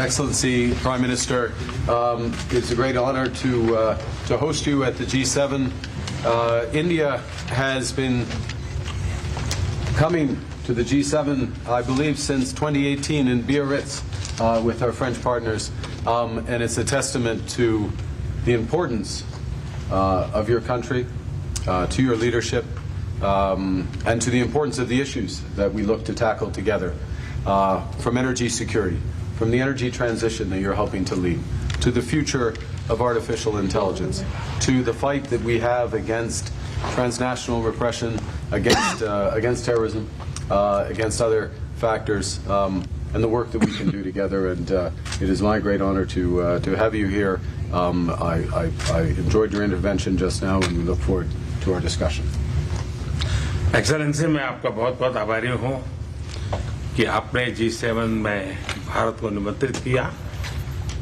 Excellency, Prime Minister, it's a great honor to host you at the G7. India has been coming to the G7, I believe, since 2018 in Biarritz with our French partners, and it's a testament to the importance of your country, to your leadership, and to the importance of the issues that we look to tackle together, from energy security, from the energy transition that you're helping to lead, to the future of artificial intelligence, to the fight that we have against transnational repression, against terrorism, against other factors, and the work that we can do together. And it is my great honor to have you here. I enjoyed your intervention just now, and we look forward to our discussion. Excellency, मैं आपका बहुत बहुत आभारी हूँ कि आपने G7 में भारत को निमंत्रित किया,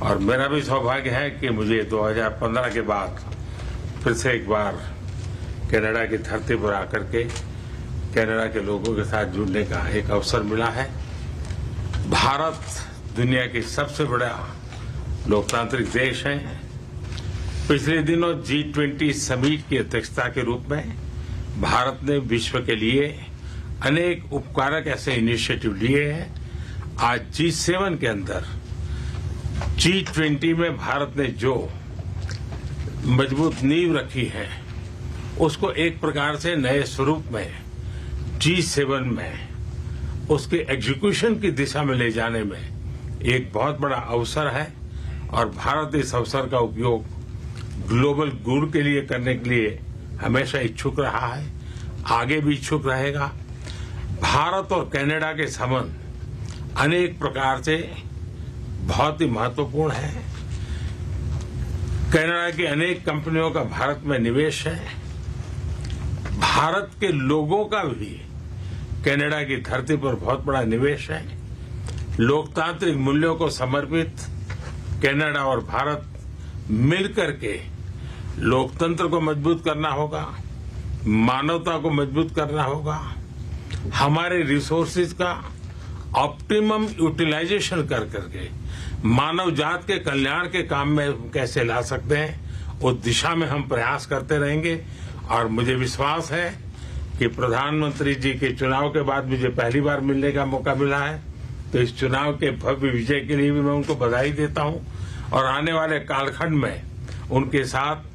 और मेरा भी सौभाग्य है कि मुझे 2015 के बाद फिर से एक बार कनाडा की धरती पर आकर के कनाडा के लोगों के साथ जुड़ने का एक अवसर मिला है। भारत दुनिया की सबसे बड़ा लोकतांत्रिक देश है। पिछले दिनों G20 समिट की अध्यक्षता के रूप में भारत ने विश्व के लिए अनेक उपकारक ऐसे इनिशिएटिव लिए हैं। आज G7 के अंदर G20 में भारत ने जो मजबूत नींव रखी है, उसको एक प्रकार से नए स्वरूप में G7 में उसके एग्जीक्यूशन की दिशा में ले जाने में एक बहुत बड़ा अवसर है, और भारत इस अवसर का उपयोग ग्लोबल गुड के लिए करने के लिए हमेशा इच्छुक रहा है, आगे भी इच्छुक रहेगा। भारत और कनाडा के संबंध अनेक प्रकार से बहुत ही महत्वपूर्ण है। कनाडा की अनेक कंपनियों का भारत में निवेश है। भारत के लोगों का भी कनाडा की धरती पर बहुत बड़ा निवेश है। लोकतांत्रिक मूल्यों को समर्पित कनाडा और भारत मिलकर के लोकतंत्र को मजबूत करना होगा, मानवता को मजबूत करना होगा, हमारे रिसोर्सेज का ऑप्टिमम यूटिलाइजेशन कर करके मानव जात के कल्याण के काम में कैसे ला सकते हैं, उस दिशा में हम प्रयास करते रहेंगे। और मुझे विश्वास है कि प्रधानमंत्री जी के चुनाव के बाद मुझे पहली बार मिलने का मौका मिला है, तो इस चुनाव के भव्य विजय के लिए भी मैं उनको बधाई देता हूं, और आने वाले कालखंड में उनके साथ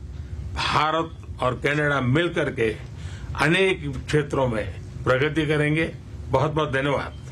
भारत और कनाडा मिलकर के अनेक क्षेत्रों में प्रगति करेंगे। बहुत बहुत धन्यवाद।